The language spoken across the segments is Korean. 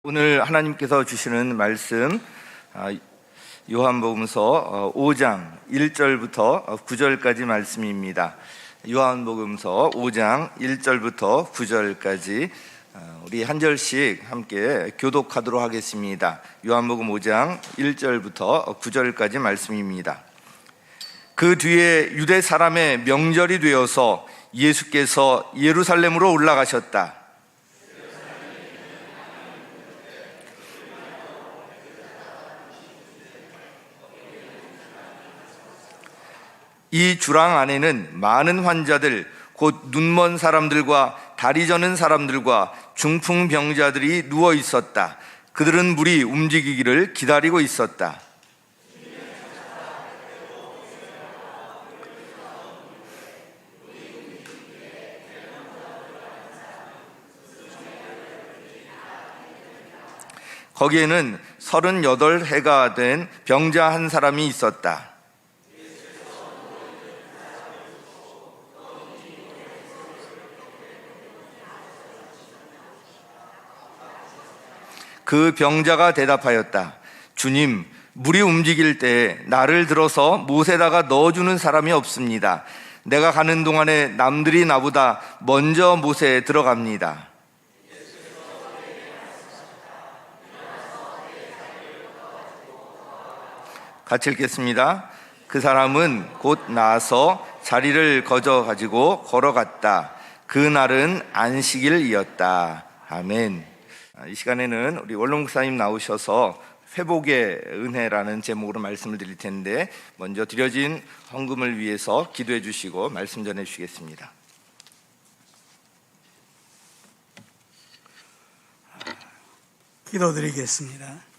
오늘 하나님께서 주시는 말씀 요한복음서 5장 1절부터 9절까지 말씀입니다. 요한복음서 5장 1절부터 9절까지 우리 한 절씩 함께 교독하도록 하겠습니다. 요한복음 5장 1절부터 9절까지 말씀입니다. 그 뒤에 유대 사람의 명절이 되어서 예수께서 예루살렘으로 올라가셨다. 이 주랑 안에는 많은 환자들, 곧 눈먼 사람들과 다리 저는 사람들과 중풍병자들이 누워 있었다. 그들은 물이 움직이기를 기다리고 있었다. 거기에는 38해가 된 병자 한 사람이 있었다. 그 병자가 대답하였다. 주님, 물이 움직일 때 나를 들어서 못에다가 넣어주는 사람이 없습니다. 내가 가는 동안에 남들이 나보다 먼저 못에 들어갑니다. 같이 읽겠습니다. 그 사람은 곧 나아서 자리를 가지고 걸어갔다. 그날은 안식일이었다. 아멘. 이 시간에는 우리 원로 목사님 나오셔서 회복의 은혜라는 제목으로 말씀을 드릴 텐데, 먼저 드려진 헌금을 위해서 기도해 주시고 말씀 전해 주시겠습니다. 기도드리겠습니다.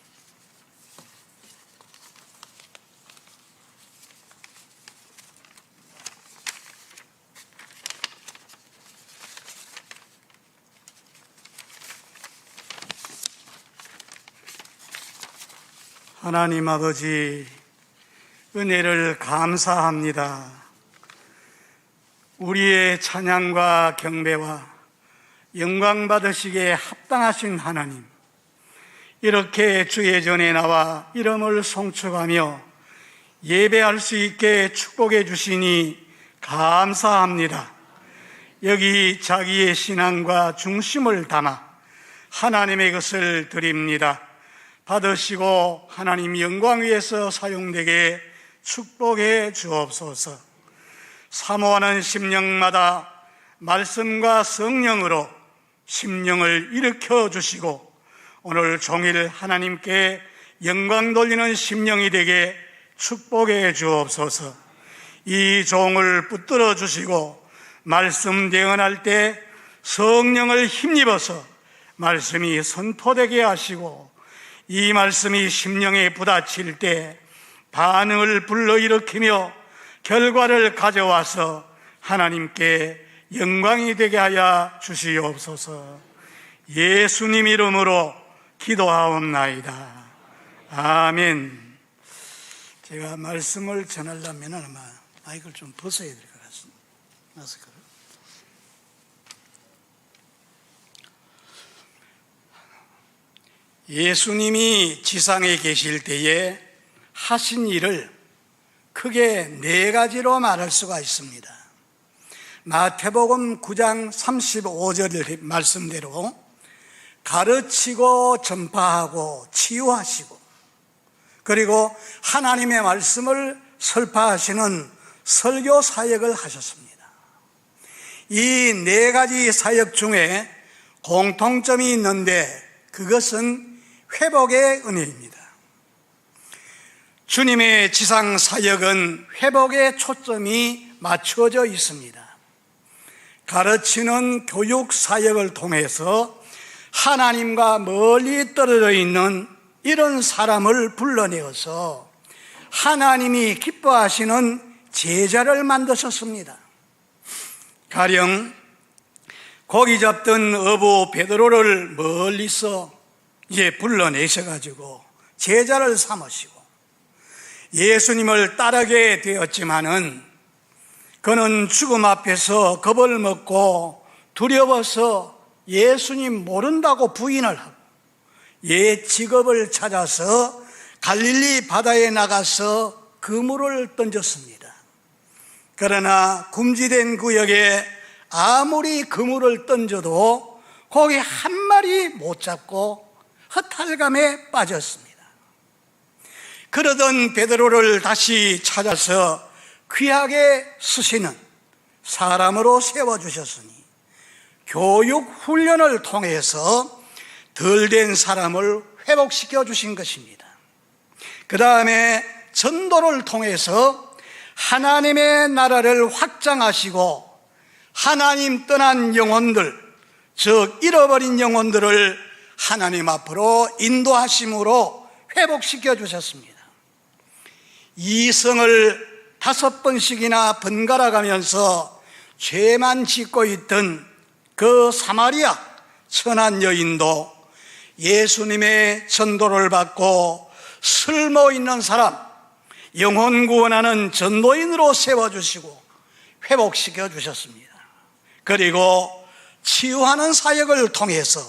하나님 아버지, 은혜를 감사합니다. 우리의 찬양과 경배와 영광 받으시기에 합당하신 하나님, 이렇게 주의 전에 나와 이름을 송축하며 예배할 수 있게 축복해 주시니 감사합니다. 여기 자기의 신앙과 중심을 담아 하나님의 것을 드립니다. 받으시고 하나님 영광 위에서 사용되게 축복해 주옵소서. 사모하는 심령마다 말씀과 성령으로 심령을 일으켜 주시고 오늘 종일 하나님께 영광 돌리는 심령이 되게 축복해 주옵소서. 이 종을 붙들어 주시고 말씀 대언할 때 성령을 힘입어서 말씀이 선포되게 하시고, 이 말씀이 심령에 부딪힐 때 반응을 불러일으키며 결과를 가져와서 하나님께 영광이 되게 하여 주시옵소서. 예수님 이름으로 기도하옵나이다. 아멘. 제가 말씀을 전하려면 아마 마이크를 좀 벗어야 될 것 같습니다. 마스크를. 예수님이 지상에 계실 때에 하신 일을 크게 4가지로 말할 수가 있습니다. 마태복음 9장 35절 말씀대로 가르치고 전파하고 치유하시고, 그리고 하나님의 말씀을 설파하시는 설교 사역을 하셨습니다. 이 4가지 사역 중에 공통점이 있는데 그것은 회복의 은혜입니다. 주님의 지상 사역은 회복에 초점이 맞춰져 있습니다. 가르치는 교육 사역을 통해서 하나님과 멀리 떨어져 있는 이런 사람을 불러내어서 하나님이 기뻐하시는 제자를 만드셨습니다. 가령 고기 잡던 어부 베드로를 멀리서 불러내셔가지고 제자를 삼으시고, 예수님을 따르게 되었지만은 그는 죽음 앞에서 겁을 먹고 두려워서 예수님 모른다고 부인을 하고, 옛 직업을 찾아서 갈릴리 바다에 나가서 그물을 던졌습니다. 그러나 굶주린 구역에 아무리 그물을 던져도 거기 한 마리 못 잡고 허탈감에 빠졌습니다. 그러던 베드로를 다시 찾아서 귀하게 쓰시는 사람으로 세워주셨으니 교육 훈련을 통해서 덜된 사람을 회복시켜 주신 것입니다. 그 다음에 전도를 통해서 하나님의 나라를 확장하시고 하나님 떠난 영혼들, 즉 잃어버린 영혼들을 하나님 앞으로 인도하심으로 회복시켜 주셨습니다. 이성을 5번씩이나 번갈아 가면서 죄만 짓고 있던 그 사마리아 선한 여인도 예수님의 전도를 받고 쓸모 있는 사람, 영혼 구원하는 전도인으로 세워주시고 회복시켜 주셨습니다. 그리고 치유하는 사역을 통해서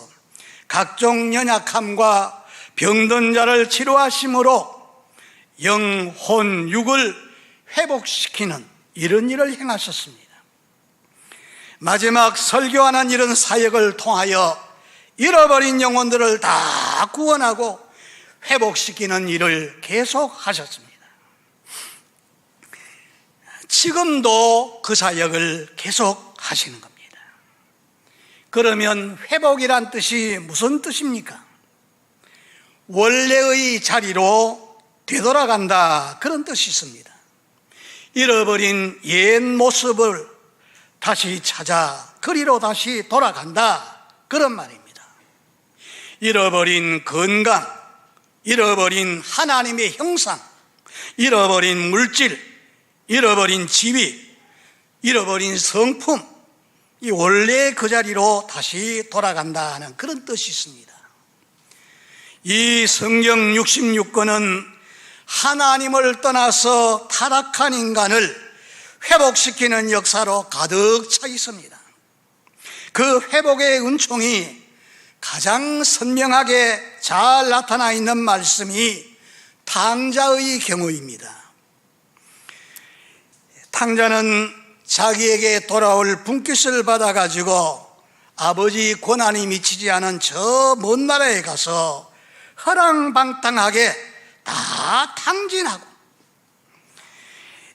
각종 연약함과 병든 자를 치료하심으로 영혼, 육을 회복시키는 이런 일을 행하셨습니다. 마지막 설교하는 이런 사역을 통하여 잃어버린 영혼들을 다 구원하고 회복시키는 일을 계속 하셨습니다. 지금도 그 사역을 계속 하시는 겁니다. 그러면 회복이란 뜻이 무슨 뜻입니까? 원래의 자리로 되돌아간다, 그런 뜻이 있습니다. 잃어버린 옛 모습을 다시 찾아 거리로 다시 돌아간다, 그런 말입니다. 잃어버린 건강, 잃어버린 하나님의 형상, 잃어버린 물질, 잃어버린 지위, 잃어버린 성품, 이 원래 그 자리로 다시 돌아간다 하는 그런 뜻이 있습니다. 이 성경 66권은 하나님을 떠나서 타락한 인간을 회복시키는 역사로 가득 차 있습니다. 그 회복의 은총이 가장 선명하게 잘 나타나 있는 말씀이 탕자의 경우입니다. 탕자는 자기에게 돌아올 분깃을 받아가지고 아버지 권한이 미치지 않은 저 먼 나라에 가서 허랑방탕하게 다 탕진하고,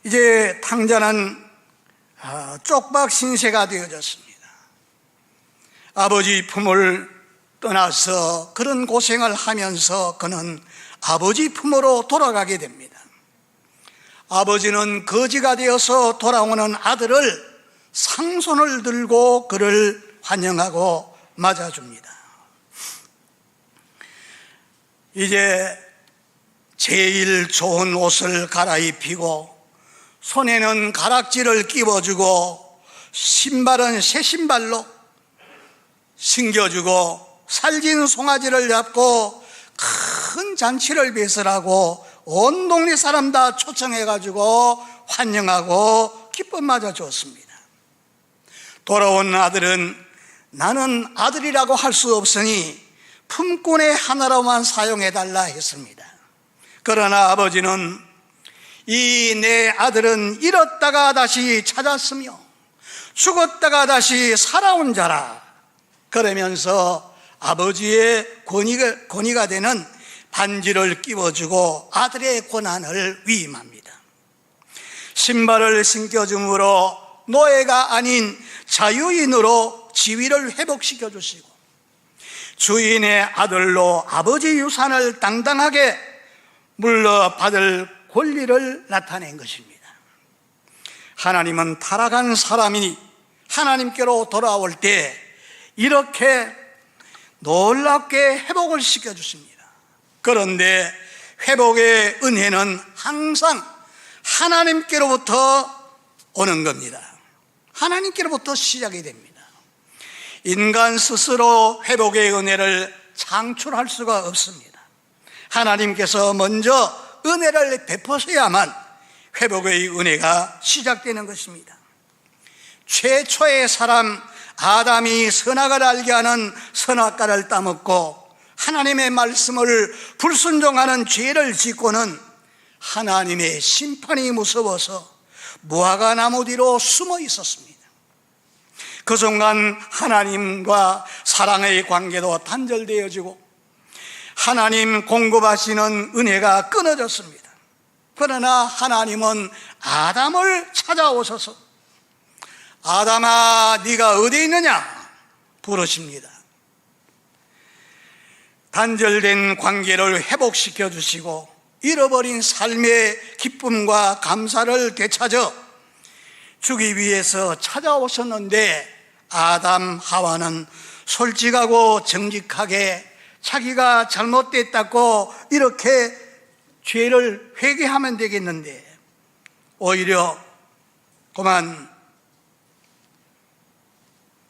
이제 탕자는 쪽박 신세가 되어졌습니다. 아버지 품을 떠나서 그런 고생을 하면서 그는 아버지 품으로 돌아가게 됩니다. 아버지는 거지가 되어서 돌아오는 아들을 상손을 들고 그를 환영하고 맞아줍니다. 이제 제일 좋은 옷을 갈아입히고 손에는 가락지를 끼워주고 신발은 새 신발로 신겨주고 살진 송아지를 잡고 큰 잔치를 배설하고 온 동네 사람 다 초청해가지고 환영하고 기쁨 맞아 주었습니다. 돌아온 아들은 나는 아들이라고 할 수 없으니 품꾼의 하나로만 사용해달라 했습니다. 그러나 아버지는 이 내 아들은 잃었다가 다시 찾았으며 죽었다가 다시 살아온 자라, 그러면서 아버지의 권위가 되는 반지를 끼워주고 아들의 권한을 위임합니다. 신발을 신겨줌으로 노예가 아닌 자유인으로 지위를 회복시켜 주시고 주인의 아들로 아버지 유산을 당당하게 물러받을 권리를 나타낸 것입니다. 하나님은 타락한 사람이 하나님께로 돌아올 때 이렇게 놀랍게 회복을 시켜주십니다. 그런데 회복의 은혜는 항상 하나님께로부터 오는 겁니다. 하나님께로부터 시작이 됩니다. 인간 스스로 회복의 은혜를 창출할 수가 없습니다. 하나님께서 먼저 은혜를 베푸셔야만 회복의 은혜가 시작되는 것입니다. 최초의 사람 아담이 선악을 알게 하는 선악과를 따먹고 하나님의 말씀을 불순종하는 죄를 짓고는 하나님의 심판이 무서워서 무화과 나무 뒤로 숨어 있었습니다. 그 순간 하나님과 사랑의 관계도 단절되어지고 하나님 공급하시는 은혜가 끊어졌습니다. 그러나 하나님은 아담을 찾아오셔서 아담아 네가 어디 있느냐 부르십니다. 단절된 관계를 회복시켜 주시고 잃어버린 삶의 기쁨과 감사를 되찾아 주기 위해서 찾아오셨는데 아담 하와는 솔직하고 정직하게 자기가 잘못됐다고 이렇게 죄를 회개하면 되겠는데 오히려 그만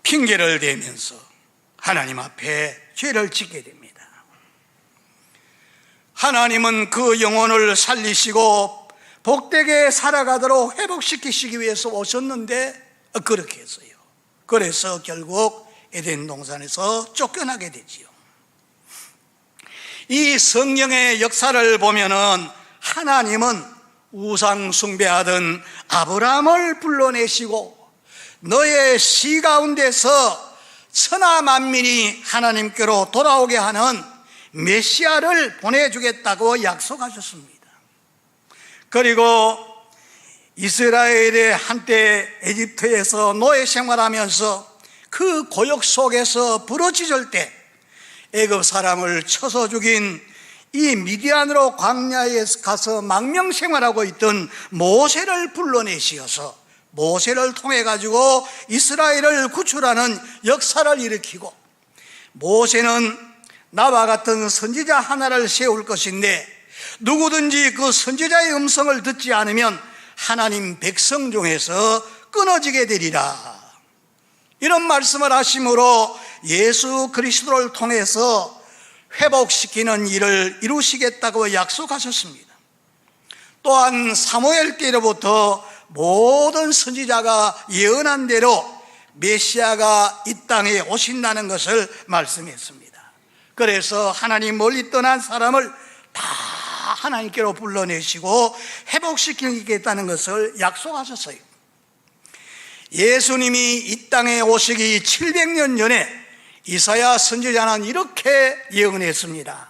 핑계를 대면서 하나님 앞에 죄를 짓게 됩니다. 하나님은 그 영혼을 살리시고 복되게 살아가도록 회복시키시기 위해서 오셨는데 그렇게 했어요. 그래서 결국 에덴 동산에서 쫓겨나게 되지요. 이 성령의 역사를 보면은 하나님은 우상 숭배하던 아브라함을 불러내시고 너의 시 가운데서 천하 만민이 하나님께로 돌아오게 하는 메시아를 보내주겠다고 약속하셨습니다. 그리고 이스라엘의 한때 에집트에서 노예 생활하면서 그 고역 속에서 부르짖을 때 애굽 사람을 쳐서 죽인 이 미디안으로 광야에 가서 망명 생활하고 있던 모세를 불러내시어서 모세를 통해 가지고 이스라엘을 구출하는 역사를 일으키고 모세는 나와 같은 선지자 하나를 세울 것인데 누구든지 그 선지자의 음성을 듣지 않으면 하나님 백성 중에서 끊어지게 되리라. 이런 말씀을 하심으로 예수 그리스도를 통해서 회복시키는 일을 이루시겠다고 약속하셨습니다. 또한 사무엘 때로부터 모든 선지자가 예언한 대로 메시아가 이 땅에 오신다는 것을 말씀했습니다. 그래서 하나님 멀리 떠난 사람을 다 하나님께로 불러내시고 회복시키겠다는 것을 약속하셨어요. 예수님이 이 땅에 오시기 700년 전에 이사야 선지자는 이렇게 예언했습니다.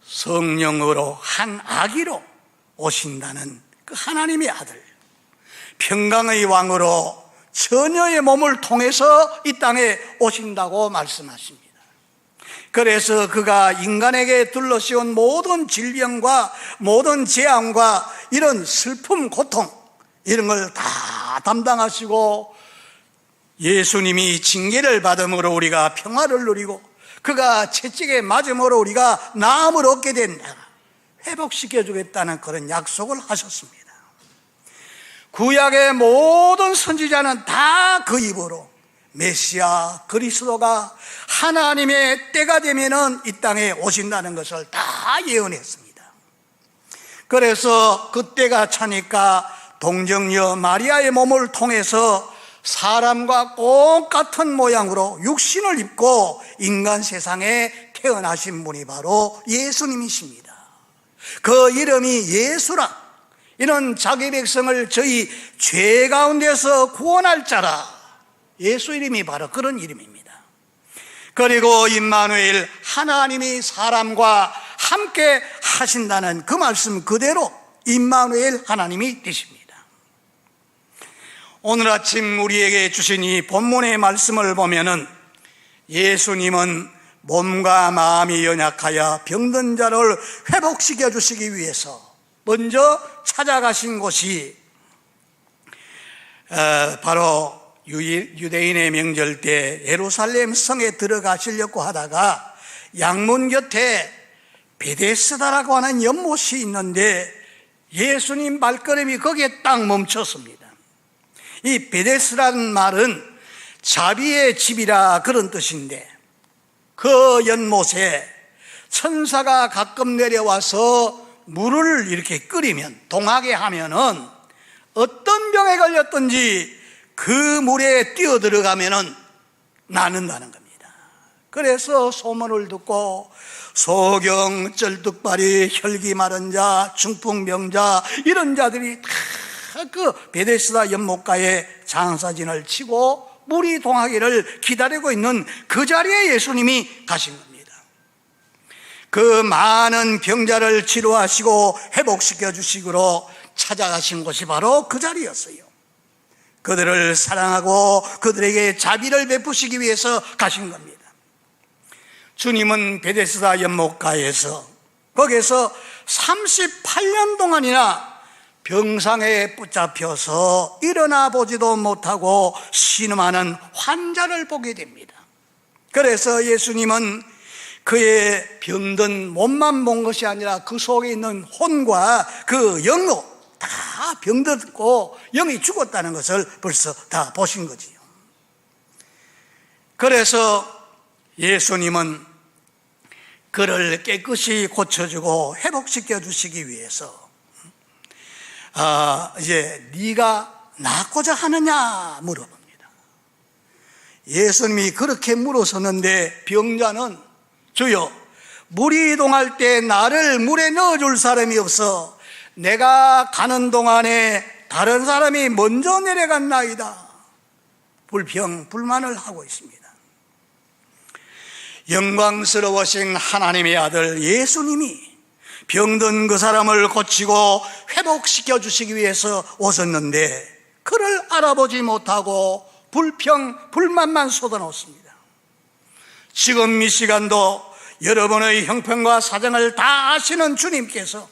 성령으로 한 아기로 오신다는 그 하나님의 아들, 평강의 왕으로 처녀의 몸을 통해서 이 땅에 오신다고 말씀하십니다. 그래서 그가 인간에게 둘러씌운 모든 질병과 모든 재앙과 이런 슬픔, 고통 이런 걸 다 담당하시고 예수님이 징계를 받음으로 우리가 평화를 누리고 그가 채찍에 맞음으로 우리가 나음을 얻게 된다. 회복시켜 주겠다는 그런 약속을 하셨습니다. 구약의 모든 선지자는 다 그 입으로 메시아 그리스도가 하나님의 때가 되면은 이 땅에 오신다는 것을 다 예언했습니다. 그래서 그 때가 차니까 동정녀 마리아의 몸을 통해서 사람과 똑같은 모양으로 육신을 입고 인간 세상에 태어나신 분이 바로 예수님이십니다. 그 이름이 예수라. 이는 자기 백성을 저희 죄 가운데서 구원할 자라. 예수 이름이 바로 그런 이름입니다. 그리고 임마누엘, 하나님이 사람과 함께 하신다는 그 말씀 그대로 임마누엘 하나님이 되십니다. 오늘 아침 우리에게 주신 이 본문의 말씀을 보면은 예수님은 몸과 마음이 연약하여 병든 자를 회복시켜 주시기 위해서 먼저 찾아가신 곳이 바로 유대인의 명절 때 예루살렘 성에 들어가시려고 하다가 양문 곁에 베데스다라고 하는 연못이 있는데 예수님 발걸음이 거기에 딱 멈췄습니다. 이 베데스라는 말은 자비의 집이라 그런 뜻인데 그 연못에 천사가 가끔 내려와서 물을 이렇게 끓이면 동하게 하면은 어떤 병에 걸렸든지 그 물에 뛰어들어가면은 낫는다는 겁니다. 그래서 소문을 듣고 소경, 쩔뚝발이, 혈기 마른 자, 중풍병자 이런 자들이 다 그 베데스다 연못가에 장사진을 치고 물이 동하기를 기다리고 있는 그 자리에 예수님이 가신 겁니다. 그 많은 병자를 치료하시고 회복시켜 주시기로 찾아가신 곳이 바로 그 자리였어요. 그들을 사랑하고 그들에게 자비를 베푸시기 위해서 가신 겁니다. 주님은 베데스다 연못가에서 거기에서 38년 동안이나 병상에 붙잡혀서 일어나 보지도 못하고 신음하는 환자를 보게 됩니다. 그래서 예수님은 그의 병든 몸만 본 것이 아니라 그 속에 있는 혼과 그 영도 다 병들고 영이 죽었다는 것을 벌써 다 보신 거지요. 그래서 예수님은 그를 깨끗이 고쳐주고 회복시켜 주시기 위해서 이제 네가 낫고자 하느냐 물어봅니다. 예수님이 그렇게 물어섰는데 병자는 주여 물이 동할 때 나를 물에 넣어줄 사람이 없어 내가 가는 동안에 다른 사람이 먼저 내려갔나이다. 불평불만을 하고 있습니다. 영광스러우신 하나님의 아들 예수님이 병든 그 사람을 고치고 회복시켜 주시기 위해서 오셨는데 그를 알아보지 못하고 불평불만만 쏟아놓습니다. 지금 이 시간도 여러분의 형편과 사정을 다 아시는 주님께서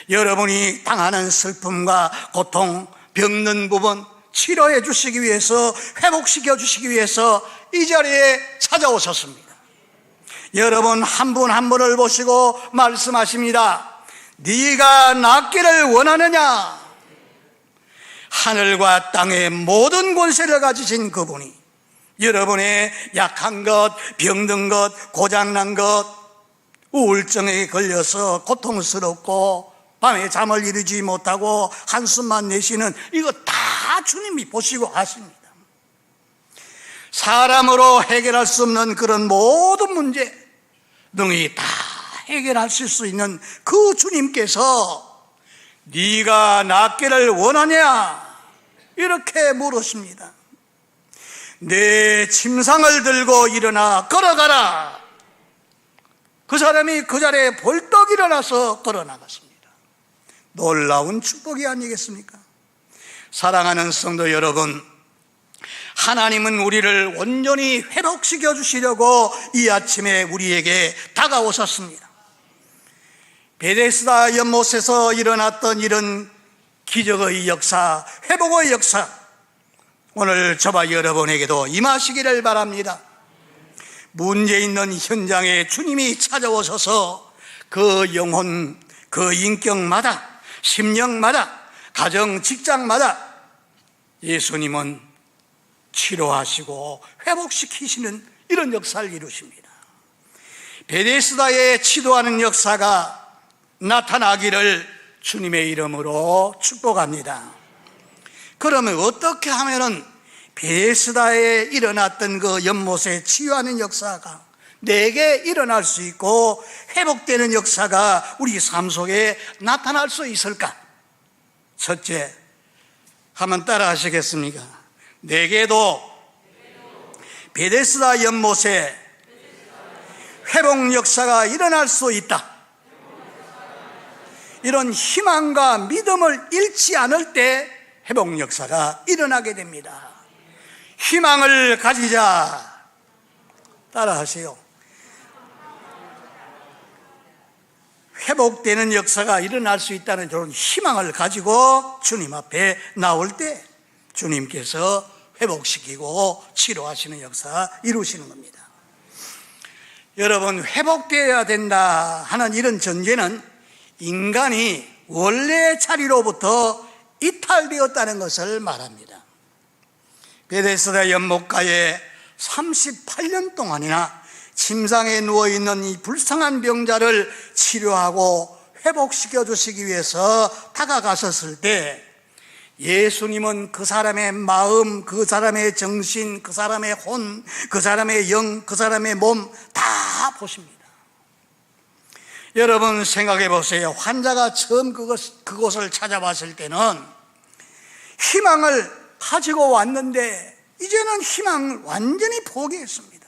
여러분이 당하는 슬픔과 고통, 병든 부분 치료해 주시기 위해서 회복시켜 주시기 위해서 이 자리에 찾아오셨습니다. 여러분 한 분 한 분을 보시고 말씀하십니다. 네가 낫기를 원하느냐? 하늘과 땅의 모든 권세를 가지신 그분이 여러분의 약한 것, 병든 것, 고장난 것, 우울증에 걸려서 고통스럽고 밤에 잠을 이루지 못하고 한숨만 내쉬는 이거 다 주님이 보시고 하십니다. 사람으로 해결할 수 없는 그런 모든 문제 능히 다 해결하실 수 있는 그 주님께서 네가 낫기를 원하냐? 이렇게 물으십니다. 내 침상을 들고 일어나 걸어가라. 그 사람이 그 자리에 벌떡 일어나서 걸어나갔습니다. 놀라운 축복이 아니겠습니까? 사랑하는 성도 여러분, 하나님은 우리를 온전히 회복시켜 주시려고 이 아침에 우리에게 다가오셨습니다. 베데스다 연못에서 일어났던 이런 기적의 역사, 회복의 역사, 오늘 저와 여러분에게도 임하시기를 바랍니다. 문제 있는 현장에 주님이 찾아오셔서 그 영혼, 그 인격마다, 심령마다, 가정, 직장마다 예수님은 치료하시고 회복시키시는 이런 역사를 이루십니다. 베데스다에 치료하는 역사가 나타나기를 주님의 이름으로 축복합니다. 그러면 어떻게 하면은 베데스다에 일어났던 그 연못에 치유하는 역사가 내게 일어날 수 있고 회복되는 역사가 우리 삶 속에 나타날 수 있을까? 첫째, 한번 따라 하시겠습니까? 내게도 베데스다 연못에 회복 역사가 일어날 수 있다. 이런 희망과 믿음을 잃지 않을 때 회복 역사가 일어나게 됩니다. 희망을 가지자. 따라 하세요. 회복되는 역사가 일어날 수 있다는 그런 희망을 가지고 주님 앞에 나올 때 주님께서 회복시키고 치료하시는 역사 이루시는 겁니다. 여러분, 회복되어야 된다 하는 이런 전제는 인간이 원래의 자리로부터 이탈되었다는 것을 말합니다. 베데스다 연못가에 38년 동안이나 침상에 누워있는 이 불쌍한 병자를 치료하고 회복시켜 주시기 위해서 다가가셨을 때 예수님은 그 사람의 마음, 그 사람의 정신, 그 사람의 혼, 그 사람의 영, 그 사람의 몸 다 보십니다. 여러분 생각해 보세요. 환자가 처음 그곳을 찾아왔을 때는 희망을 가지고 왔는데 이제는 희망을 완전히 포기했습니다.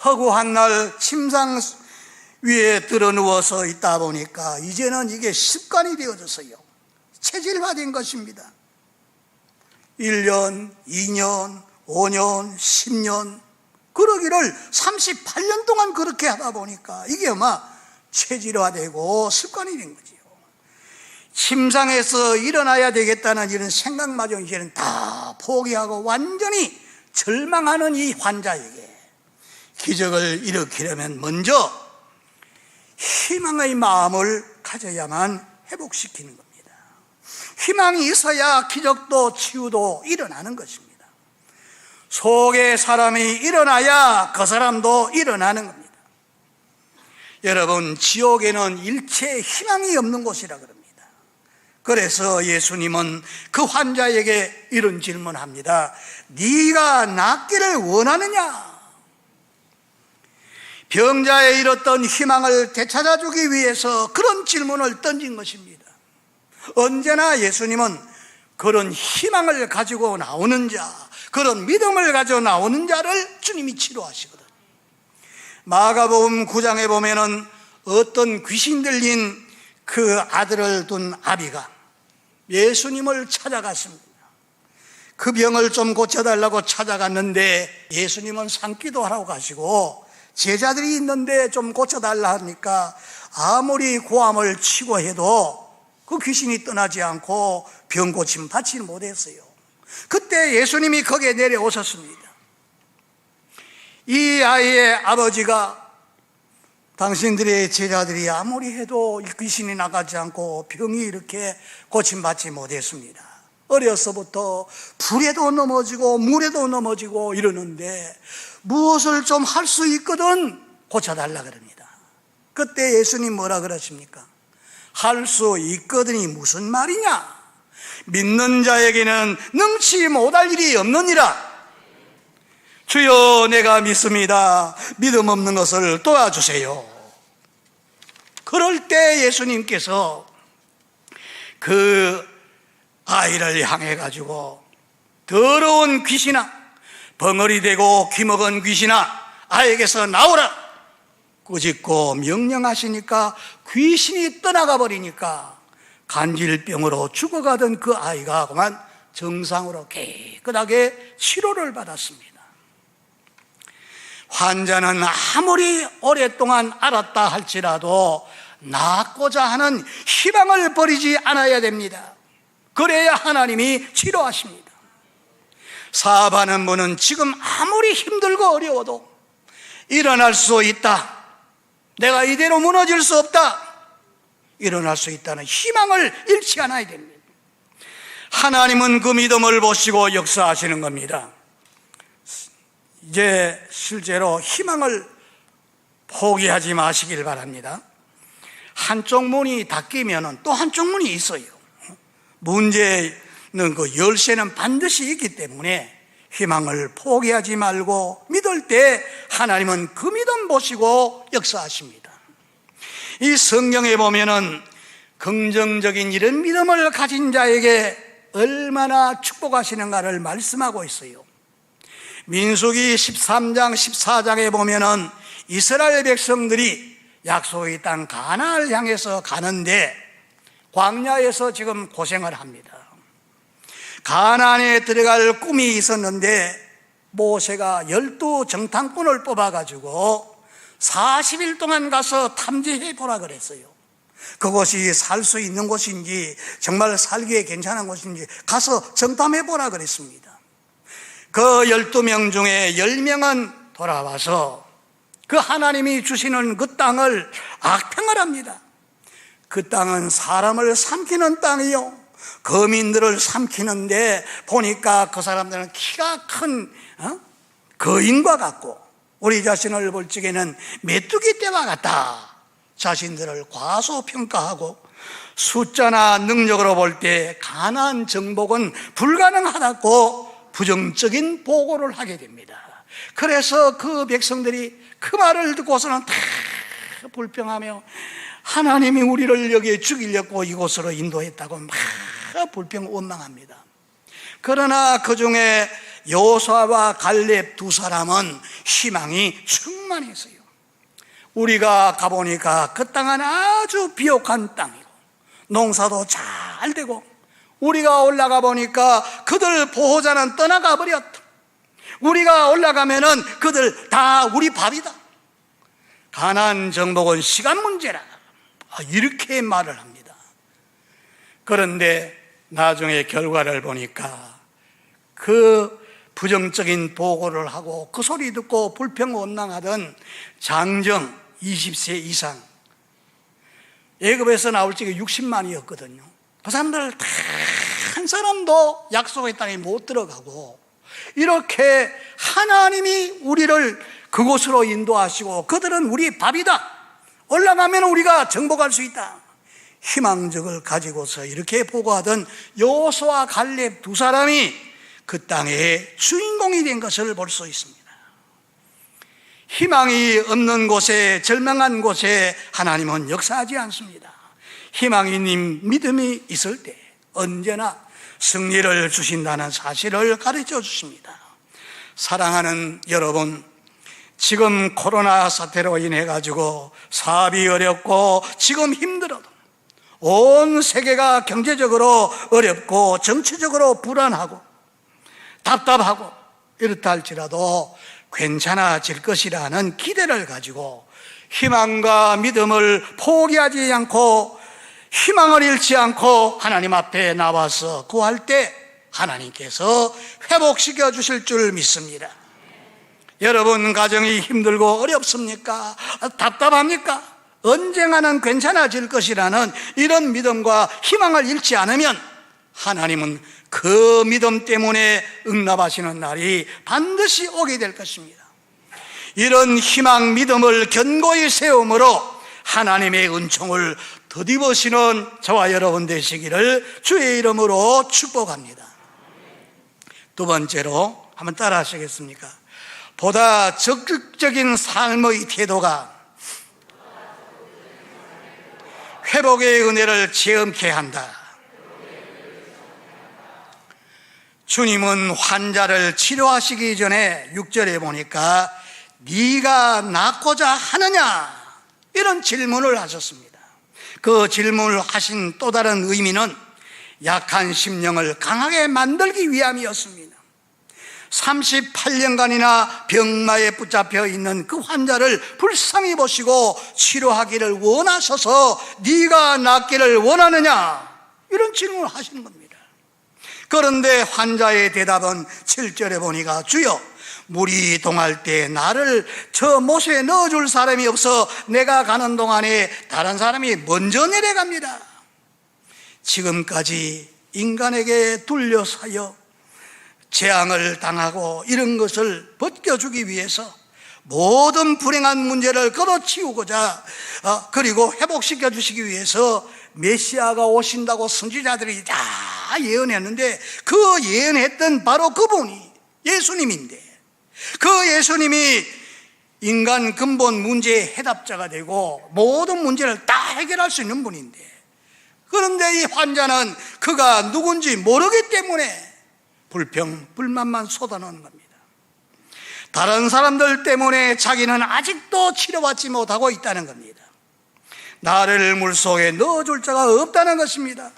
허구한 날 침상 위에 들어 누워서 있다 보니까 이제는 이게 습관이 되어졌어요. 체질화된 것입니다. 1년, 2년, 5년, 10년 그러기를 38년 동안 그렇게 하다 보니까 이게 아마 체질화되고 습관이 된 거지요. 침상에서 일어나야 되겠다는 이런 생각마저 이제는 다 포기하고 완전히 절망하는 이 환자에게 기적을 일으키려면 먼저 희망의 마음을 가져야만 회복시키는 겁니다. 희망이 있어야 기적도 치유도 일어나는 것입니다. 속에 사람이 일어나야 그 사람도 일어나는 겁니다. 여러분, 지옥에는 일체 희망이 없는 곳이라 그럽니다. 그래서 예수님은 그 환자에게 이런 질문합니다. 네가 낫기를 원하느냐? 병자에 잃었던 희망을 되찾아주기 위해서 그런 질문을 던진 것입니다. 언제나 예수님은 그런 희망을 가지고 나오는 자, 그런 믿음을 가지고 나오는 자를 주님이 치료하시거든. 마가복음 9장에 보면은 어떤 귀신 들린 그 아들을 둔 아비가 예수님을 찾아갔습니다. 그 병을 좀 고쳐달라고 찾아갔는데 예수님은 산기도 하라고 가시고 제자들이 있는데 좀 고쳐달라 하니까 아무리 고함을 치고 해도 그 귀신이 떠나지 않고 병 고침 받지는 못했어요. 그때 예수님이 거기에 내려오셨습니다. 이 아이의 아버지가 당신들의 제자들이 아무리 해도 귀신이 나가지 않고 병이 이렇게 고침받지 못했습니다. 어려서부터 불에도 넘어지고 물에도 넘어지고 이러는데 무엇을 좀 할 수 있거든 고쳐달라 그럽니다. 그때 예수님 뭐라 그러십니까? 할 수 있거든이 무슨 말이냐? 믿는 자에게는 능치 못할 일이 없느니라. 주여, 내가 믿습니다. 믿음 없는 것을 도와주세요. 그럴 때 예수님께서 그 아이를 향해 가지고 더러운 귀신아, 벙어리 되고 귀먹은 귀신아, 아이에게서 나오라 꾸짖고 명령하시니까 귀신이 떠나가 버리니까 간질병으로 죽어가던 그 아이가 그만 정상으로 깨끗하게 치료를 받았습니다. 환자는 아무리 오랫동안 알았다 할지라도 낫고자 하는 희망을 버리지 않아야 됩니다. 그래야 하나님이 치료하십니다. 사업하는 분은 지금 아무리 힘들고 어려워도 일어날 수 있다, 내가 이대로 무너질 수 없다, 일어날 수 있다는 희망을 잃지 않아야 됩니다. 하나님은 그 믿음을 보시고 역사하시는 겁니다. 이제 실제로 희망을 포기하지 마시길 바랍니다. 한쪽 문이 닫히면 또 한쪽 문이 있어요. 문제는 그 열쇠는 반드시 있기 때문에 희망을 포기하지 말고 믿을 때 하나님은 그 믿음 보시고 역사하십니다. 이 성경에 보면은 긍정적인 이런 믿음을 가진 자에게 얼마나 축복하시는가를 말씀하고 있어요. 민수기 13장 14장에 보면은 이스라엘 백성들이 약속의 땅 가나안을 향해서 가는데 광야에서 지금 고생을 합니다. 가나안에 들어갈 꿈이 있었는데 모세가 12 정탐꾼을 뽑아가지고 40일 동안 가서 탐지해 보라 그랬어요. 그곳이 살 수 있는 곳인지 정말 살기에 괜찮은 곳인지 가서 정탐해 보라 그랬습니다. 그 12명 중에 10명은 돌아와서 그 하나님이 주시는 그 땅을 악평을 합니다. 그 땅은 사람을 삼키는 땅이요, 거민들을 삼키는데 보니까 그 사람들은 키가 큰 거인과 같고 우리 자신을 볼 적에는 메뚜기 떼와 같다. 자신들을 과소평가하고 숫자나 능력으로 볼 때 가나안 정복은 불가능하다고 부정적인 보고를 하게 됩니다. 그래서 그 백성들이 그 말을 듣고서는 다 불평하며 하나님이 우리를 여기에 죽이려고 이곳으로 인도했다고 막 불평 원망합니다. 그러나 그 중에 여호수아와 갈렙 두 사람은 희망이 충만했어요. 우리가 가보니까 그 땅은 아주 비옥한 땅이고 농사도 잘 되고, 우리가 올라가 보니까 그들 보호자는 떠나가 버렸다. 우리가 올라가면은 그들 다 우리 밥이다. 가나안 정복은 시간 문제라. 이렇게 말을 합니다. 그런데 나중에 결과를 보니까 그 부정적인 보고를 하고 그 소리 듣고 불평 원망하던 장정 20세 이상, 애굽에서 나올 적에 60만이었거든요. 그 사람들 다 한 사람도 약속의 땅에 못 들어가고, 이렇게 하나님이 우리를 그곳으로 인도하시고 그들은 우리 밥이다, 올라가면 우리가 정복할 수 있다, 희망적을 가지고서 이렇게 보고하던 여호수아 갈렙 두 사람이 그 땅의 주인공이 된 것을 볼 수 있습니다. 희망이 없는 곳에, 절망한 곳에 하나님은 역사하지 않습니다. 희망이 있는 믿음이 있을 때 언제나 승리를 주신다는 사실을 가르쳐 주십니다. 사랑하는 여러분, 지금 코로나 사태로 인해 가지고 사업이 어렵고 지금 힘들어도, 온 세계가 경제적으로 어렵고 정치적으로 불안하고 답답하고 이렇다 할지라도 괜찮아질 것이라는 기대를 가지고 희망과 믿음을 포기하지 않고 희망을 잃지 않고 하나님 앞에 나와서 구할 때 하나님께서 회복시켜 주실 줄 믿습니다. 여러분 가정이 힘들고 어렵습니까? 답답합니까? 언젠가는 괜찮아질 것이라는 이런 믿음과 희망을 잃지 않으면 하나님은 그 믿음 때문에 응답하시는 날이 반드시 오게 될 것입니다. 이런 희망 믿음을 견고히 세움으로 하나님의 은총을 덧입으시는 저와 여러분 되시기를 주의 이름으로 축복합니다. 두 번째로 한번 따라 하시겠습니까? 보다 적극적인 삶의 태도가 회복의 은혜를 체험케 한다. 주님은 환자를 치료하시기 전에 6절에 보니까 네가 낫고자 하느냐, 이런 질문을 하셨습니다. 그 질문을 하신 또 다른 의미는 약한 심령을 강하게 만들기 위함이었습니다. 38년간이나 병마에 붙잡혀 있는 그 환자를 불쌍히 보시고 치료하기를 원하셔서 네가 낫기를 원하느냐, 이런 질문을 하시는 겁니다. 그런데 환자의 대답은 7절에 보니까 주여, 물이 동할 때 나를 저 못에 넣어줄 사람이 없어 내가 가는 동안에 다른 사람이 먼저 내려갑니다. 지금까지 인간에게 둘러싸여 재앙을 당하고 이런 것을 벗겨주기 위해서 모든 불행한 문제를 걷어치우고자 그리고 회복시켜 주시기 위해서 메시아가 오신다고 선지자들이 다 예언했는데, 그 예언했던 바로 그분이 예수님인데, 그 예수님이 인간 근본 문제의 해답자가 되고 모든 문제를 다 해결할 수 있는 분인데, 그런데 이 환자는 그가 누군지 모르기 때문에 불평, 불만만 쏟아내는 겁니다. 다른 사람들 때문에 자기는 아직도 치료받지 못하고 있다는 겁니다. 나를 물속에 넣어줄 자가 없다는 것입니다.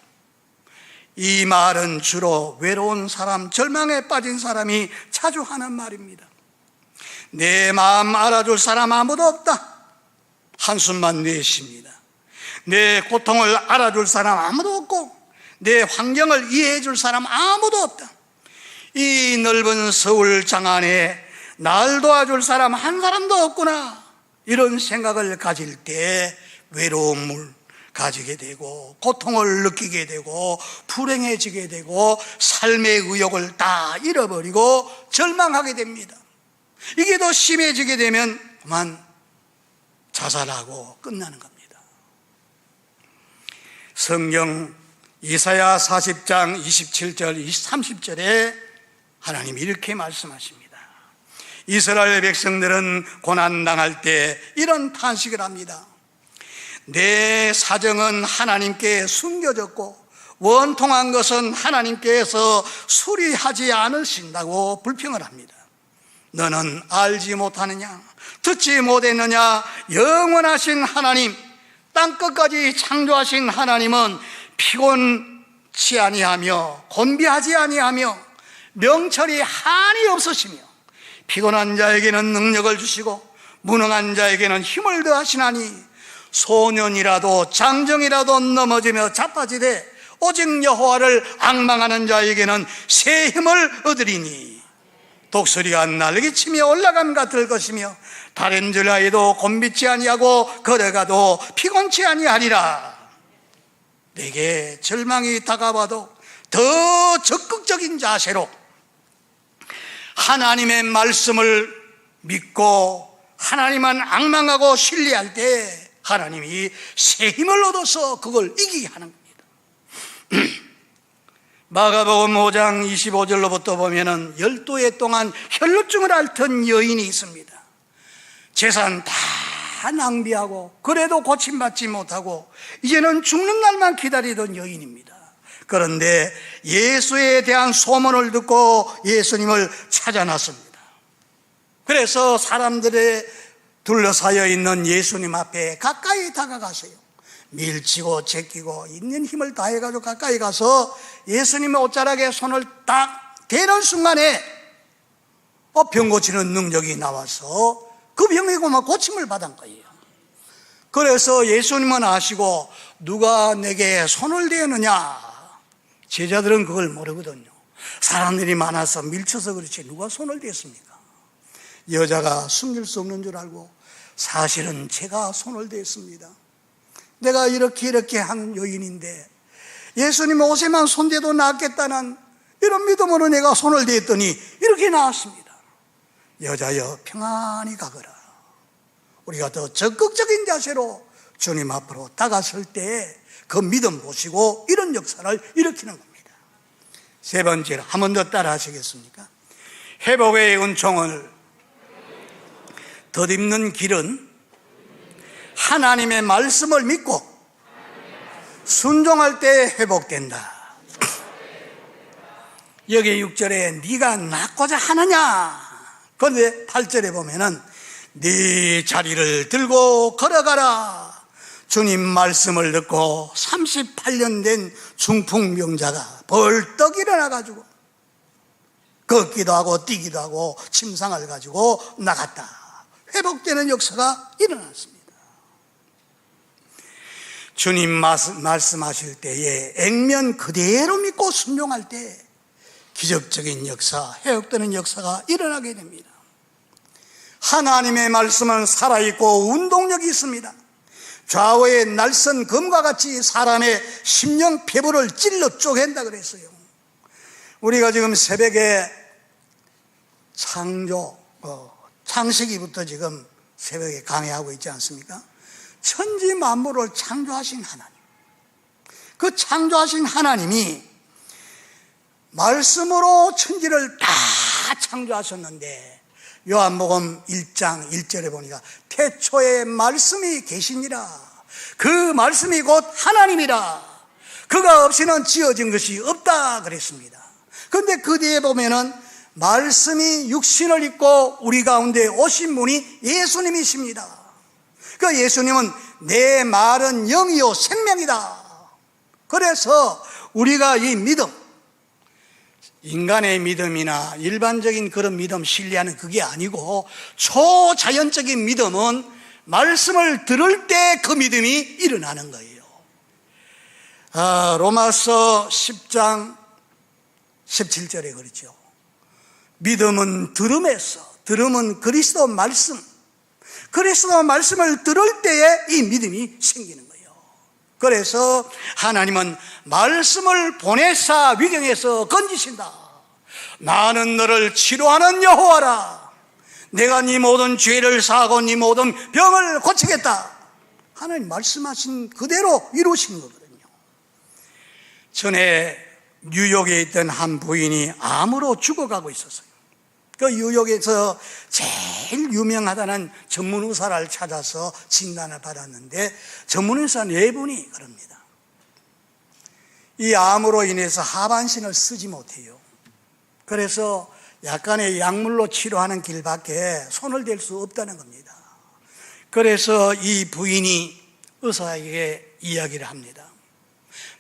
이 말은 주로 외로운 사람, 절망에 빠진 사람이 자주 하는 말입니다. 내 마음 알아줄 사람 아무도 없다. 한숨만 내쉽니다. 내 고통을 알아줄 사람 아무도 없고 내 환경을 이해해 줄 사람 아무도 없다. 이 넓은 서울 장안에 날 도와줄 사람 한 사람도 없구나, 이런 생각을 가질 때 외로움을 가지게 되고 고통을 느끼게 되고 불행해지게 되고 삶의 의욕을 다 잃어버리고 절망하게 됩니다. 이게 더 심해지게 되면 그만 자살하고 끝나는 겁니다. 성경 이사야 40장 27절 30절에 하나님이 이렇게 말씀하십니다. 이스라엘 백성들은 고난당할 때 이런 탄식을 합니다. 내 사정은 하나님께 숨겨졌고 원통한 것은 하나님께서 수리하지 않으신다고 불평을 합니다. 너는 알지 못하느냐? 듣지 못했느냐? 영원하신 하나님, 땅끝까지 창조하신 하나님은 피곤치 아니하며 곤비하지 아니하며 명철이 한이 없으시며 피곤한 자에게는 능력을 주시고 무능한 자에게는 힘을 더하시나니 소년이라도 장정이라도 넘어지며 자빠지되 오직 여호와를 앙망하는 자에게는 새 힘을 얻으리니 독수리가 날개치며 올라감과 들 것이며 다른 줄라에도 곤비치 아니하고 걸어가도 피곤치 아니하리라. 내게 절망이 다가와도 더 적극적인 자세로 하나님의 말씀을 믿고 하나님만 앙망하고 신뢰할 때 하나님이 새 힘을 얻어서 그걸 이기게 하는 겁니다. 마가복음 5장 25절로부터 보면은 12해 동안 혈루증을 앓던 여인이 있습니다. 재산 다 낭비하고 그래도 고침받지 못하고 이제는 죽는 날만 기다리던 여인입니다. 그런데 예수에 대한 소문을 듣고 예수님을 찾아 나섭니다. 그래서 사람들의 둘러싸여 있는 예수님 앞에 가까이 다가가세요. 밀치고 제끼고 있는 힘을 다해가지고 가까이 가서 예수님의 옷자락에 손을 딱 대는 순간에 병 고치는 능력이 나와서 그 병이 고침을 받은 거예요. 그래서 예수님은 아시고 누가 내게 손을 대느냐? 제자들은 그걸 모르거든요. 사람들이 많아서 밀쳐서 그렇지 누가 손을 댔습니까? 여자가 숨길 수 없는 줄 알고 사실은 제가 손을 댔습니다. 내가 이렇게 한 여인인데 예수님 옷에만 손대도 낫겠다는 이런 믿음으로 내가 손을 댔더니 이렇게 나왔습니다. 여자여 평안히 가거라. 우리가 더 적극적인 자세로 주님 앞으로 다가설 때 그 믿음 보시고 이런 역사를 일으키는 겁니다. 세 번째로 한 번 더 따라 하시겠습니까? 회복의 은총을 덧입는 길은 하나님의 말씀을 믿고 순종할 때 회복된다. 여기 6절에 네가 낫고자 하느냐? 그런데 8절에 보면은 네 자리를 들고 걸어가라. 주님 말씀을 듣고 38년 된 중풍병자가 벌떡 일어나가지고 걷기도 하고 뛰기도 하고 침상을 가지고 나갔다. 회복되는 역사가 일어났습니다. 주님 말씀하실 때에 액면 그대로 믿고 순종할 때 기적적인 역사, 회복되는 역사가 일어나게 됩니다. 하나님의 말씀은 살아있고 운동력이 있습니다. 좌우의 날선 검과 같이 사람의 심령 폐부를 찔러 쪼갠다 그랬어요. 우리가 지금 새벽에 창세기부터 지금 새벽에 강의하고 있지 않습니까? 천지 만물을 창조하신 하나님, 그 창조하신 하나님이 말씀으로 천지를 다 창조하셨는데 요한복음 1장 1절에 보니까 태초에 말씀이 계시니라. 그 말씀이 곧 하나님이라. 그가 없이는 지어진 것이 없다 그랬습니다. 그런데 그 뒤에 보면은 말씀이 육신을 입고 우리 가운데 오신 분이 예수님이십니다. 그 예수님은 내 말은 영이요 생명이다. 그래서 우리가 이 믿음, 인간의 믿음이나 일반적인 그런 믿음 신뢰하는 그게 아니고 초자연적인 믿음은 말씀을 들을 때 그 믿음이 일어나는 거예요. 로마서 10장 17절에 그렇죠. 믿음은 들음에서, 들음은 그리스도 말씀, 그리스도 말씀을 들을 때에 이 믿음이 생기는 거예요. 그래서 하나님은 말씀을 보내사 위경에서 건지신다. 나는 너를 치료하는 여호와라. 내가 네 모든 죄를 사하고 네 모든 병을 고치겠다. 하나님 말씀하신 그대로 이루신 거거든요. 전에 뉴욕에 있던 한 부인이 암으로 죽어가고 있었어요. 그 뉴욕에서 제일 유명하다는 전문 의사를 찾아서 진단을 받았는데 전문 의사 4분이 그럽니다. 이 암으로 인해서 하반신을 쓰지 못해요. 그래서 약간의 약물로 치료하는 길밖에 손을 댈 수 없다는 겁니다. 그래서 이 부인이 의사에게 이야기를 합니다.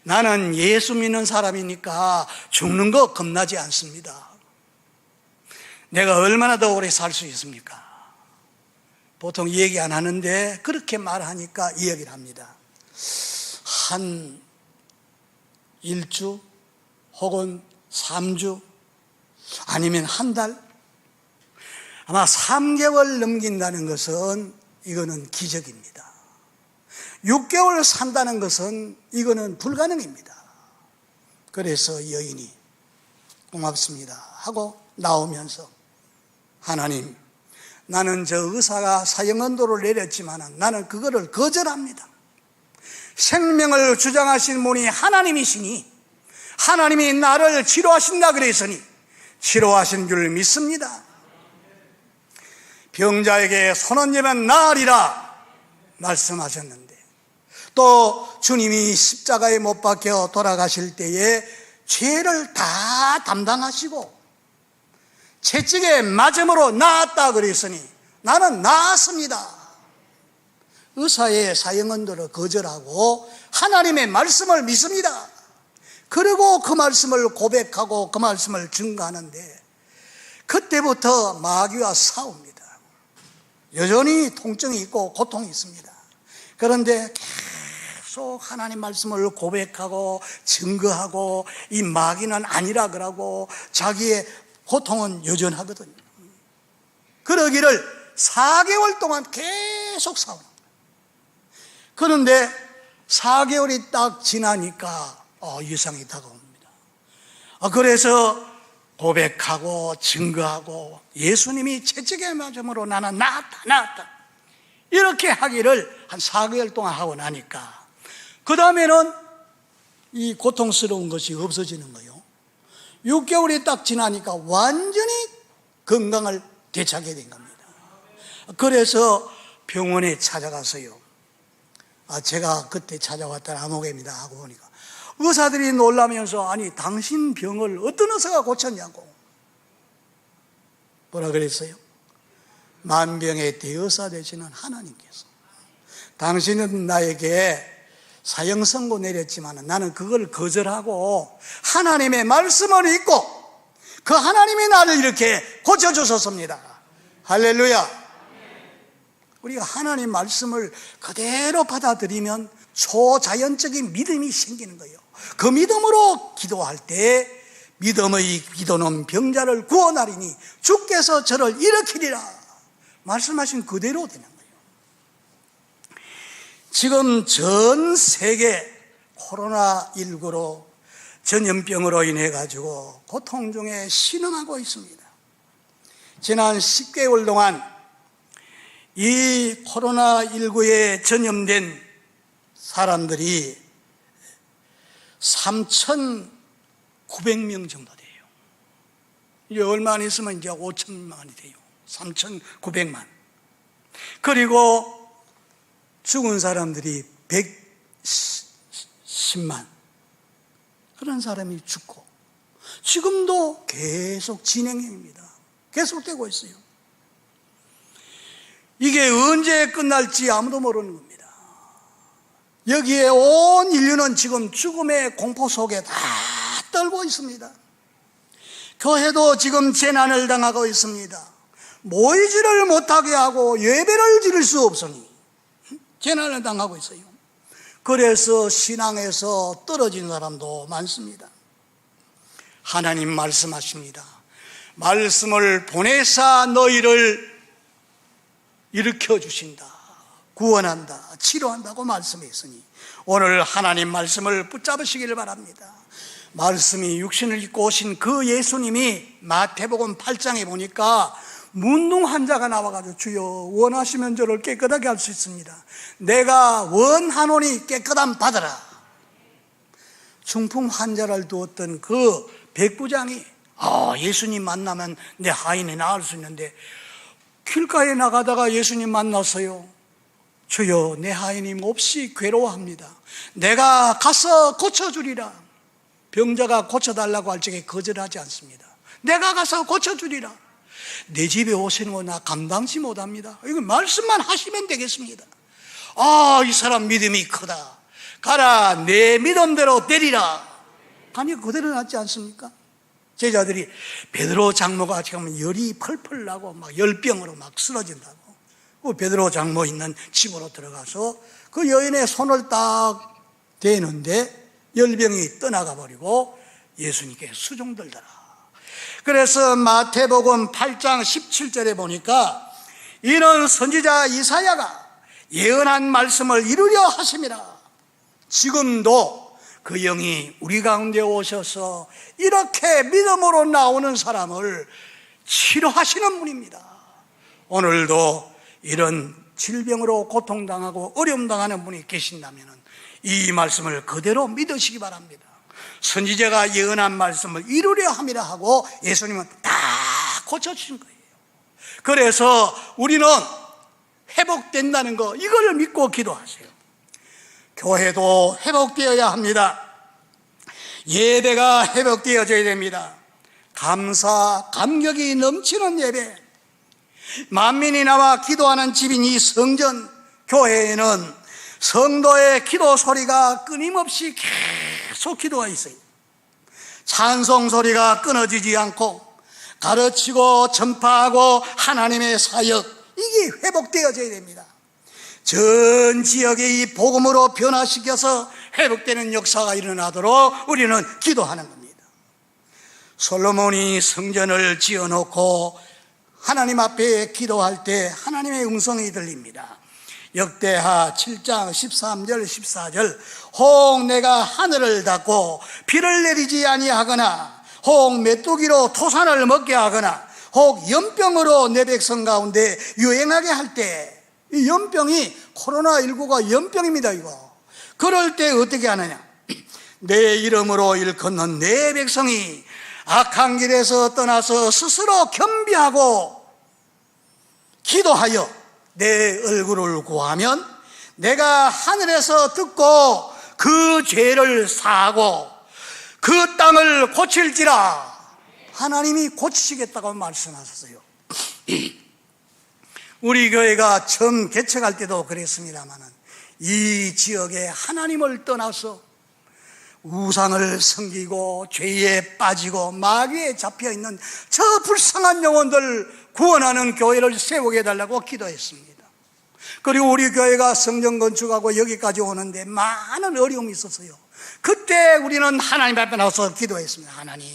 나는 예수 믿는 사람이니까 죽는 거 겁나지 않습니다. 내가 얼마나 더 오래 살 수 있습니까? 보통 얘기 안 하는데 그렇게 말하니까 이야기를 합니다. 한 1주 혹은 3주 아니면 한 달, 아마 3개월 넘긴다는 것은 이거는 기적입니다. 6개월 산다는 것은 이거는 불가능입니다. 그래서 여인이 고맙습니다 하고 나오면서 하나님, 나는 저 의사가 사형언도를 내렸지만 나는 그거를 거절합니다. 생명을 주장하신 분이 하나님이시니 하나님이 나를 치료하신다 그랬으니 치료하신 줄 믿습니다. 병자에게 손 얹으면 나으리라 말씀하셨는데, 또 주님이 십자가에 못 박혀 돌아가실 때에 죄를 다 담당하시고 채찍에 맞음으로 나았다 그랬으니 나는 나았습니다. 의사의 사형언도를 거절하고 하나님의 말씀을 믿습니다. 그리고 그 말씀을 고백하고 그 말씀을 증거하는데 그때부터 마귀와 싸웁니다. 여전히 통증이 있고 고통이 있습니다. 그런데 계속 하나님 말씀을 고백하고 증거하고 이 마귀는 아니라 그러고 자기의 고통은 여전하거든요. 그러기를 4개월 동안 계속 싸우는 거예요. 그런데 4개월이 딱 지나니까 이상이 다가옵니다. 그래서 고백하고 증거하고 예수님이 채찍에 맞음으로 나는 나았다 이렇게 하기를 한 4개월 동안 하고 나니까 그 다음에는 이 고통스러운 것이 없어지는 거예요. 6개월이 딱 지나니까 완전히 건강을 되찾게 된 겁니다. 그래서 병원에 찾아가서요, 제가 그때 찾아왔던 암호개입니다 하고 보니까 의사들이 놀라면서 아니 당신 병을 어떤 의사가 고쳤냐고 뭐라 그랬어요? 만병의 대의사 되시는 하나님께서 당신은 나에게 사형 선고 내렸지만 나는 그걸 거절하고 하나님의 말씀을 믿고 그 하나님이 나를 이렇게 고쳐주셨습니다. 할렐루야. 우리가 하나님 말씀을 그대로 받아들이면 초자연적인 믿음이 생기는 거예요. 그 믿음으로 기도할 때 믿음의 기도는 병자를 구원하리니 주께서 저를 일으키리라 말씀하신 그대로 되는 거예요. 지금 전 세계 코로나19로 전염병으로 인해 가지고 고통 중에 신음하고 있습니다. 지난 10개월 동안 이 코로나19에 전염된 사람들이 3,900명 정도 돼요. 이제 얼마 안 있으면 이제 5천만이 돼요. 3,900만. 그리고 죽은 사람들이 110만. 그런 사람이 죽고 지금도 계속 진행형입니다. 계속되고 있어요. 이게 언제 끝날지 아무도 모르는 겁니다. 여기에 온 인류는 지금 죽음의 공포 속에 다 떨고 있습니다. 교회도 지금 재난을 당하고 있습니다. 모이지를 못하게 하고 예배를 드릴 수 없으니 재난을 당하고 있어요. 그래서 신앙에서 떨어진 사람도 많습니다. 하나님 말씀하십니다. 말씀을 보내사 너희를 일으켜 주신다, 구원한다, 치료한다고 말씀했으니 오늘 하나님 말씀을 붙잡으시기를 바랍니다. 말씀이 육신을 입고 오신 그 예수님이 마태복음 8장에 보니까 문둥 환자가 나와가지고 주여 원하시면 저를 깨끗하게 할 수 있습니다. 내가 원하노니 깨끗함 받으라. 중풍 환자를 두었던 그 백부장이 예수님 만나면 내 하인이 나을 수 있는데 길가에 나가다가 예수님 만났어요. 주여, 내 하인이 몹시 괴로워합니다. 내가 가서 고쳐주리라. 병자가 고쳐달라고 할 적에 거절하지 않습니다. 내가 가서 고쳐주리라. 내 집에 오시는 거 나 감당치 못합니다. 이거 말씀만 하시면 되겠습니다. 이 사람 믿음이 크다. 가라, 내 믿음대로 되리라. 아니, 그대로 낫지 않습니까? 제자들이 베드로 장모가 지금 열이 펄펄 나고 막 열병으로 막 쓰러진다고. 그 베드로 장모 있는 집으로 들어가서 그 여인의 손을 딱 대는데 열병이 떠나가 버리고 예수님께 수종들더라. 그래서 마태복음 8장 17절에 보니까 이는 선지자 이사야가 예언한 말씀을 이루려 하심이라. 지금도 그 영이 우리 가운데 오셔서 이렇게 믿음으로 나오는 사람을 치료하시는 분입니다. 오늘도 이런 질병으로 고통당하고 어려움당하는 분이 계신다면 이 말씀을 그대로 믿으시기 바랍니다. 선지자가 예언한 말씀을 이루려 함이라 하고 예수님은 다 고쳐주신 거예요. 그래서 우리는 회복된다는 거, 이걸 믿고 기도하세요. 교회도 회복되어야 합니다. 예배가 회복되어져야 됩니다. 감사, 감격이 넘치는 예배, 만민이 나와 기도하는 집인 이 성전 교회에는 성도의 기도 소리가 끊임없이 계속 기도가 있어요. 찬송 소리가 끊어지지 않고 가르치고 전파하고 하나님의 사역, 이게 회복되어져야 됩니다. 전 지역의 이 복음으로 변화시켜서 회복되는 역사가 일어나도록 우리는 기도하는 겁니다. 솔로몬이 성전을 지어놓고 하나님 앞에 기도할 때 하나님의 음성이 들립니다. 역대하 7장 13절 14절 혹 내가 하늘을 닫고 비를 내리지 아니하거나 혹 메뚜기로 토산을 먹게 하거나 혹 연병으로 내 백성 가운데 유행하게 할 때, 이 연병이 코로나19가 연병입니다. 이거 그럴 때 어떻게 하느냐, 내 이름으로 일컫는 내 백성이 악한 길에서 떠나서 스스로 겸비하고 기도하여 내 얼굴을 구하면 내가 하늘에서 듣고 그 죄를 사하고 그 땅을 고칠지라. 하나님이 고치시겠다고 말씀하셨어요. 우리 교회가 처음 개척할 때도 그랬습니다마는 이 지역에 하나님을 떠나서 우상을 섬기고 죄에 빠지고 마귀에 잡혀있는 저 불쌍한 영혼들 구원하는 교회를 세우게 해달라고 기도했습니다. 그리고 우리 교회가 성전 건축하고 여기까지 오는데 많은 어려움이 있었어요. 그때 우리는 하나님 앞에 나와서 기도했습니다. 하나님,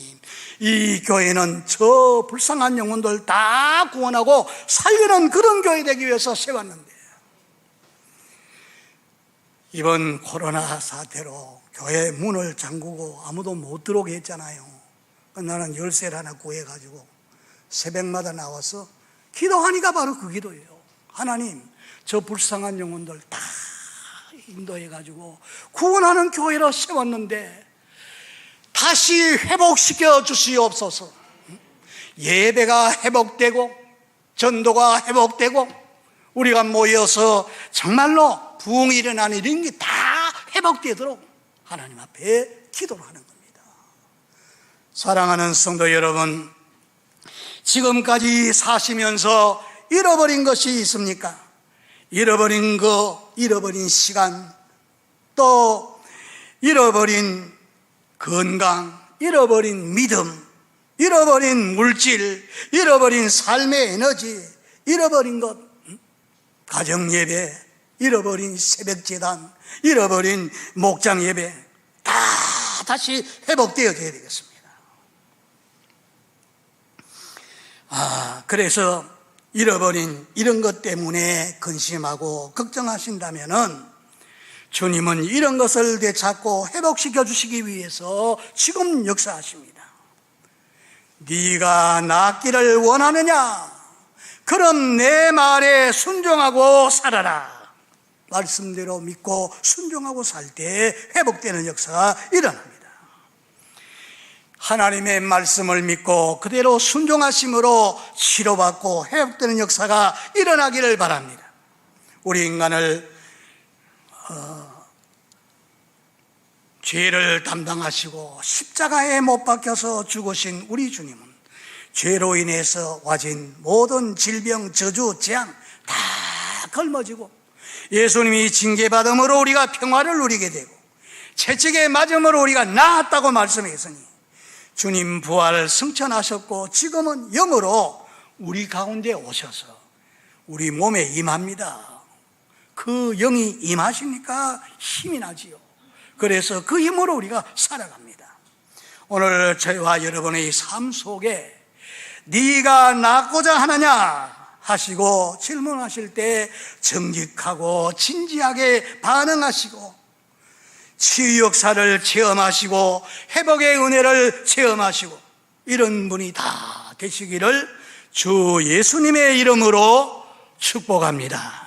이 교회는 저 불쌍한 영혼들 다 구원하고 살리는 그런 교회 되기 위해서 세웠는데 이번 코로나 사태로 교회 문을 잠그고 아무도 못 들어오게 했잖아요. 나는 열쇠를 하나 구해가지고 새벽마다 나와서 기도하니까 바로 그 기도예요. 하나님, 저 불쌍한 영혼들 다 인도해가지고 구원하는 교회로 세웠는데 다시 회복시켜 주시옵소서. 예배가 회복되고 전도가 회복되고 우리가 모여서 정말로 부흥이 일어나는 이런 게 다 회복되도록 하나님 앞에 기도를 하는 겁니다. 사랑하는 성도 여러분, 지금까지 사시면서 잃어버린 것이 있습니까? 잃어버린 거, 잃어버린 시간, 또 잃어버린 건강, 잃어버린 믿음, 잃어버린 물질, 잃어버린 삶의 에너지, 잃어버린 것, 가정 예배, 잃어버린 새벽 제단, 잃어버린 목장 예배, 다 다시 회복되어져야 되겠습니다. 그래서 잃어버린 이런 것 때문에 근심하고 걱정하신다면은 주님은 이런 것을 되찾고 회복시켜 주시기 위해서 지금 역사하십니다. 네가 낫기를 원하느냐? 그럼 내 말에 순종하고 살아라. 말씀대로 믿고 순종하고 살 때 회복되는 역사가 일어납니다. 하나님의 말씀을 믿고 그대로 순종하심으로 치료받고 회복되는 역사가 일어나기를 바랍니다. 우리 인간을 죄를 담당하시고 십자가에 못 박혀서 죽으신 우리 주님은 죄로 인해서 와진 모든 질병, 저주, 재앙 다 걸머지고 예수님이 징계받음으로 우리가 평화를 누리게 되고 채찍에 맞음으로 우리가 나았다고 말씀했으니 주님 부활 승천하셨고 지금은 영으로 우리 가운데 오셔서 우리 몸에 임합니다. 그 영이 임하시니까 힘이 나지요. 그래서 그 힘으로 우리가 살아갑니다. 오늘 저희와 여러분의 삶 속에 네가 낫고자 하느냐 하시고 질문하실 때 정직하고 진지하게 반응하시고 치유 역사를 체험하시고 회복의 은혜를 체험하시고 이런 분이 다 되시기를 주 예수님의 이름으로 축복합니다.